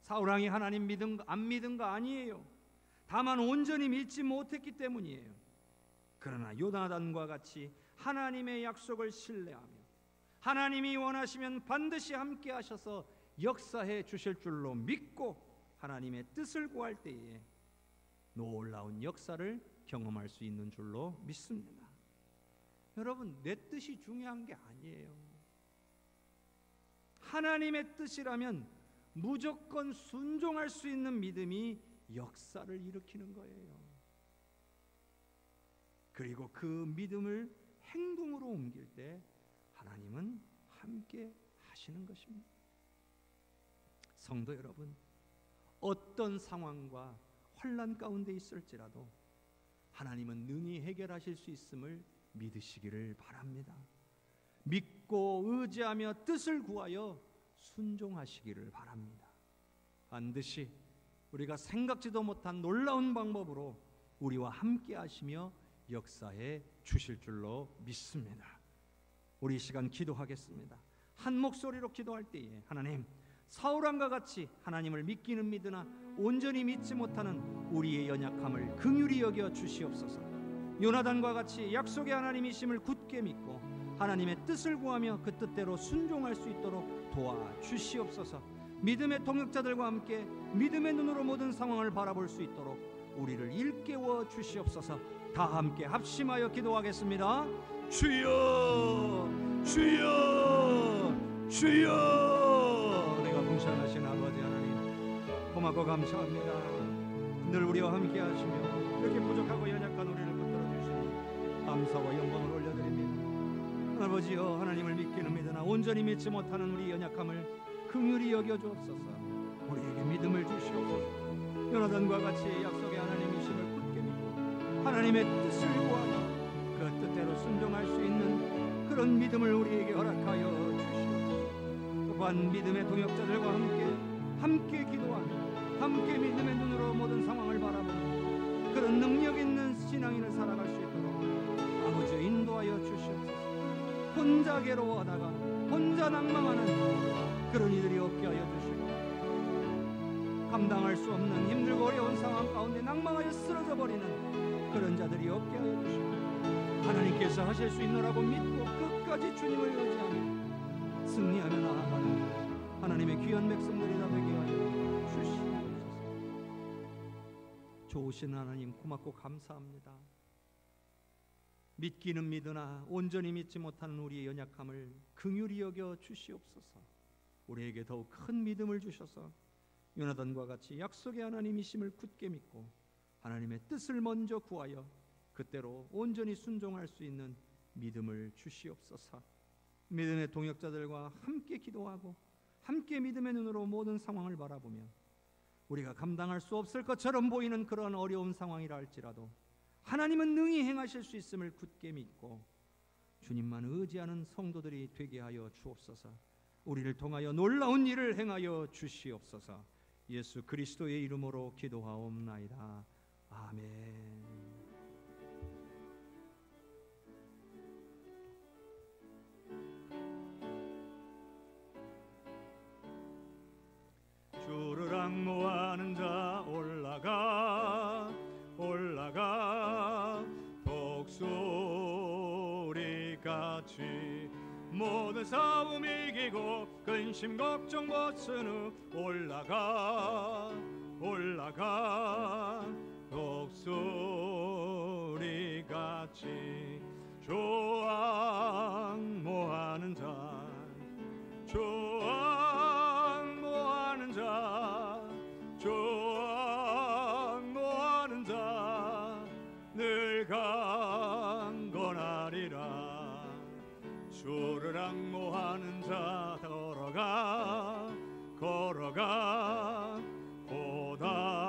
사울왕이 하나님 안 믿은가 아니에요. 다만 온전히 믿지 못했기 때문이에요. 그러나 요나단과 같이 하나님의 약속을 신뢰하며 하나님이 원하시면 반드시 함께 하셔서 역사해 주실 줄로 믿고 하나님의 뜻을 구할 때에 놀라운 역사를 경험할 수 있는 줄로 믿습니다. 여러분, 내 뜻이 중요한 게 아니에요. 하나님의 뜻이라면 무조건 순종할 수 있는 믿음이 역사를 일으키는 거예요. 그리고 그 믿음을 행동으로 옮길 때 하나님은 함께 하시는 것입니다. 성도 여러분, 어떤 상황과 환난 가운데 있을지라도 하나님은 능히 해결하실 수 있음을 믿으시기를 바랍니다. 믿고 의지하며 뜻을 구하여 순종하시기를 바랍니다. 반드시 우리가 생각지도 못한 놀라운 방법으로 우리와 함께 하시며 역사해 주실 줄로 믿습니다. 우리 이 시간 기도하겠습니다. 한 목소리로 기도할 때에 하나님, 사울왕과 같이 하나님을 믿기는 믿으나 온전히 믿지 못하는 우리의 연약함을 긍휼히 여겨 주시옵소서. 요나단과 같이 약속의 하나님이심을 굳게 믿고 하나님의 뜻을 구하며 그 뜻대로 순종할 수 있도록 도와주시옵소서. 믿음의 동역자들과 함께 믿음의 눈으로 모든 상황을 바라볼 수 있도록 우리를 일깨워 주시옵소서. 다 함께 합심하여 기도하겠습니다. 주여, 주여, 주여. 내가 풍성하신 아버지 하나님, 고맙고 감사합니다. 늘 우리와 함께 하시며 이렇게 부족하고 연약한 우리를 붙들어 주시니 감사와 영광을 올려드립니다. 아버지여, 하나님을 믿기는 믿으나 온전히 믿지 못하는 우리 연약함을 긍휼히 여겨 주옵소서. 우리에게 믿음을 주시옵소서. 요나단과 같이 약속의 하나님이심을 굳게 믿고 하나님의 뜻을 구하며 그 뜻대로 순종할 수 있는 그런 믿음을 우리에게 허락하여 주시옵소서. 또한 믿음의 동역자들과 함께 기도하며 함께 믿음의 눈으로 모든 상황을 바라보며 그런 능력 있는 신앙인을 살아갈 수 있도록 아버지 인도하여 주시옵소서. 혼자 괴로워하다가 혼자 낭망하는 그런 이들이 없게 하여 주시고, 감당할 수 없는 힘들고 어려운 상황 가운데 낭망하여 쓰러져 버리는 그런 자들이 없게 하여 주시고, 하나님께서 하실 수 있노라고 믿고 끝까지 주님을 의지하며 승리하며 나아가는 하나님의 귀한 백성들이다 되게 하여 주시옵소서. 좋으신 하나님 고맙고 감사합니다. 믿기는 믿으나 온전히 믿지 못하는 우리의 연약함을 긍휼히 여겨 주시옵소서. 우리에게 더욱 큰 믿음을 주셔서 요나단과 같이 약속의 하나님이심을 굳게 믿고 하나님의 뜻을 먼저 구하여 그때로 온전히 순종할 수 있는 믿음을 주시옵소서. 믿음의 동역자들과 함께 기도하고 함께 믿음의 눈으로 모든 상황을 바라보며 우리가 감당할 수 없을 것처럼 보이는 그런 어려운 상황이라 할지라도 하나님은 능히 행하실 수 있음을 굳게 믿고 주님만 의지하는 성도들이 되게 하여 주옵소서. 우리를 통하여 놀라운 일을 행하여 주시옵소서. 예수 그리스도의 이름으로 기도하옵나이다. 아멘. 주를 앙모하는 자 올라가 올라가 독수리같이 모든 싸움 이기고 근심 걱정 벗은 후 올라가 올라가 독수리같이 조앙모하는 자 조앙모하는 자 조앙모하는 자 늘 강건하리라. 주를 앙모하는 자 걸어가 걸어가 고단치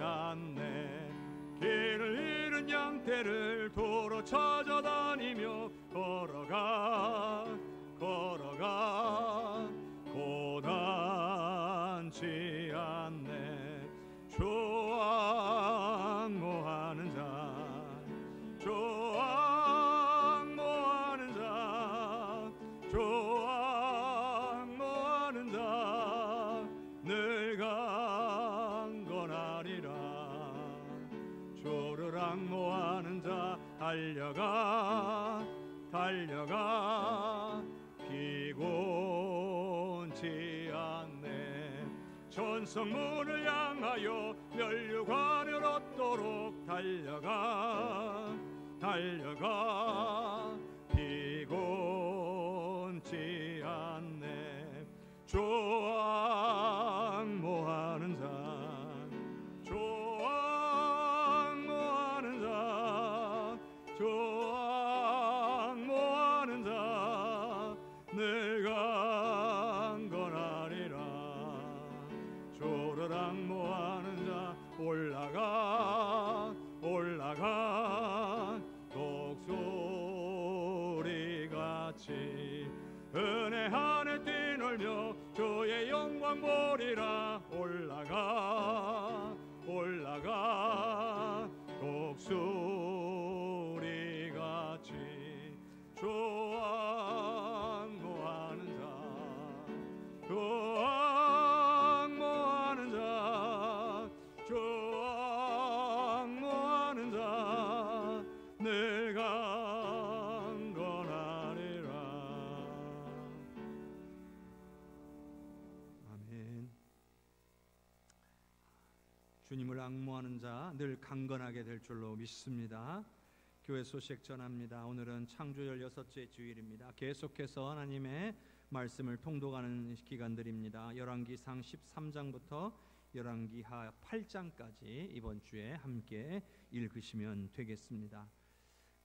않네. 길을 잃은 양떼를 도로 찾아다니며 걸어가 걸어가 고단치 않네. 조앙모하는 자 조앙모하는 자 조앙모하는 자 늘 강건하리라. 주를 앙모하는 자 달려가 달려가 피곤치 않네. 전성문을 향하여 면류관을 얻도록 달려가 달려가 피곤치 않네. 조앙모하는 자 조앙모하는 자 조앙모하는 자 늘 강건하리라. 주를 앙모하는 자 올라가 올라가 독수리같이 은혜 안에 뛰놀며 주의 영광 보리라. 올라가 올라가 독수리같이 조앙모하는 자 조앙모하는 자 조앙모하는 자 늘 강건하리라. 아멘. 주님을 앙모하는 자 늘 강건하게 될 줄로 믿습니다. 교회 소식 전합니다. 오늘은 창조 16째 주일입니다. 계속해서 하나님의 말씀을 통독하는 기간들입니다. 열왕기상 13장부터 열왕기하 8장까지 이번 주에 함께 읽으시면 되겠습니다.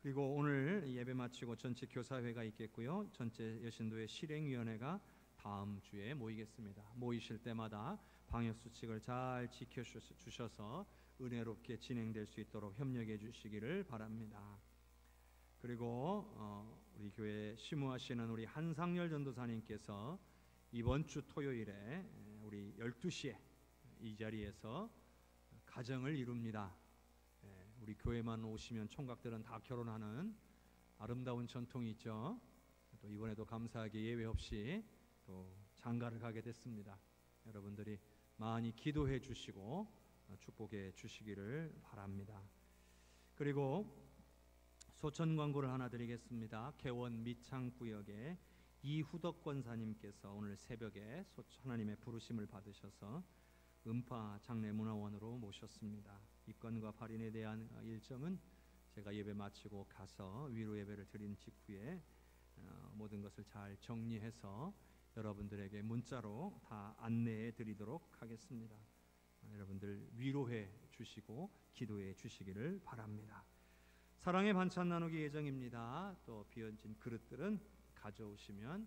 그리고 오늘 예배 마치고 전체 교사회가 있겠고요. 전체 여신도의 실행위원회가 다음 주에 모이겠습니다. 모이실 때마다 방역수칙을 잘 지켜주셔서 은혜롭게 진행될 수 있도록 협력해 주시기를 바랍니다. 그리고 우리 교회 심우하시는 우리 한상열 전도사님께서 이번 주 토요일에 우리 12시에 이 자리에서 가정을 이룹니다. 우리 교회만 오시면 총각들은 다 결혼하는 아름다운 전통이 있죠. 또 이번에도 감사하게 예외 없이 또 장가를 가게 됐습니다. 여러분들이 많이 기도해 주시고 축복해 주시기를 바랍니다. 그리고 소천 광고를 하나 드리겠습니다. 개원 미창구역에 이후덕 권사님께서 오늘 새벽에 하나님의 부르심을 받으셔서 음파 장례문화원으로 모셨습니다. 입건과 발인에 대한 일정은 제가 예배 마치고 가서 위로 예배를 드린 직후에 모든 것을 잘 정리해서 여러분들에게 문자로 다 안내해 드리도록 하겠습니다. 여러분들 위로해 주시고 기도해 주시기를 바랍니다. 사랑의 반찬 나누기 예정입니다. 또 비어진 그릇들은 가져오시면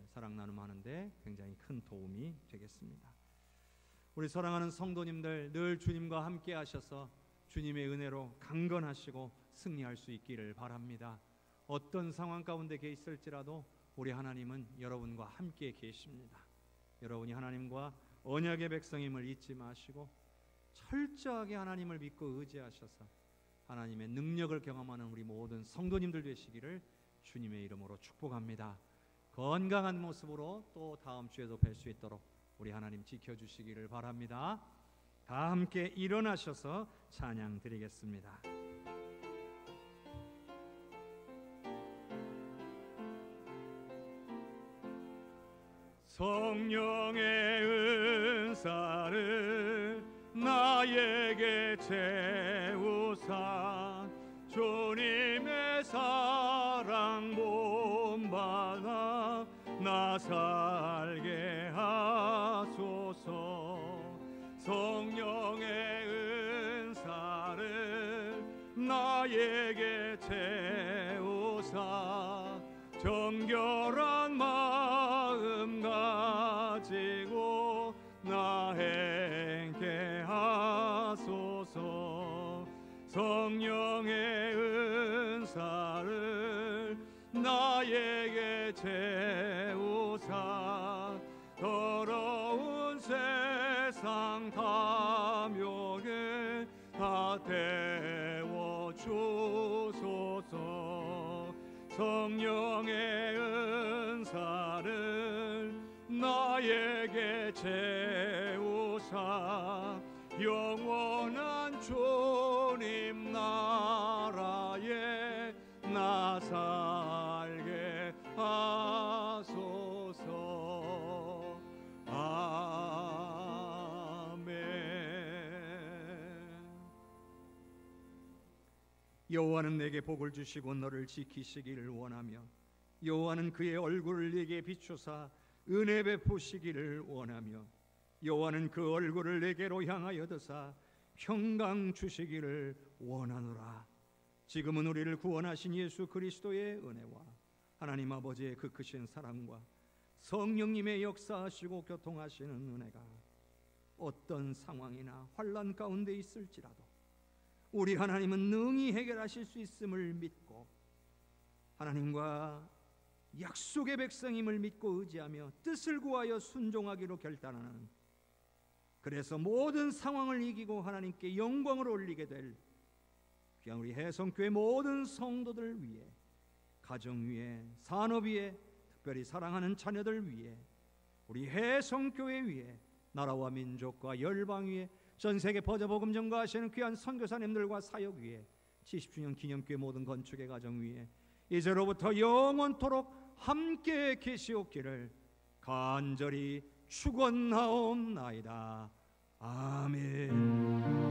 사랑 나눔하는데 굉장히 큰 도움이 되겠습니다. 우리 사랑하는 성도님들, 늘 주님과 함께 하셔서 주님의 은혜로 강건하시고 승리할 수 있기를 바랍니다. 어떤 상황 가운데 있을지라도 우리 하나님은 여러분과 함께 계십니다. 여러분이 하나님과 언약의 백성임을 잊지 마시고 철저하게 하나님을 믿고 의지하셔서 하나님의 능력을 경험하는 우리 모든 성도님들 되시기를 주님의 이름으로 축복합니다. 건강한 모습으로 또 다음 주에도 뵐 수 있도록 우리 하나님 지켜주시기를 바랍니다. 다 함께 일어나셔서 찬양 드리겠습니다. 성령의 은사를 나에게 채우사 주님의 사랑 본받아 나 살게 하소서. 성령의 은사를 나에게 채우사 정결한 마음 가지고 나 행케 하소서. 성령의 은사를 나에게 채우사 더러운 세상 탐욕에 다 태워주소서. 성령의 은사를 나에게 채우사 영원한 주님 나라에 나 살게 하소서. 아멘. 여호와는 내게 복을 주시고 너를 지키시기를 원하며 여호와는 그의 얼굴을 네게 비추사 은혜 베푸시기를 원하며 여호와는 그 얼굴을 내게로 향하여 드사 평강 주시기를 원하노라. 지금은 우리를 구원하신 예수 그리스도의 은혜와 하나님 아버지의 그 크신 사랑과 성령님의 역사하시고 교통하시는 은혜가 어떤 상황이나 환난 가운데 있을지라도 우리 하나님은 능히 해결하실 수 있음을 믿고 하나님과 약속의 백성임을 믿고 의지하며 뜻을 구하여 순종하기로 결단하는, 그래서 모든 상황을 이기고 하나님께 영광을 올리게 될 귀한 우리 해성교회 모든 성도들 위해, 가정 위에, 산업 위에, 특별히 사랑하는 자녀들 위에, 우리 해성교회 위에, 나라와 민족과 열방 위에, 전 세계 버저복음 전가하시는 귀한 선교사님들과 사역 위에, 70주년 기념교회 모든 건축의 가정 위에 이제로부터 영원토록 함께 계시옵기를 간절히 축원하옵나이다. 아멘.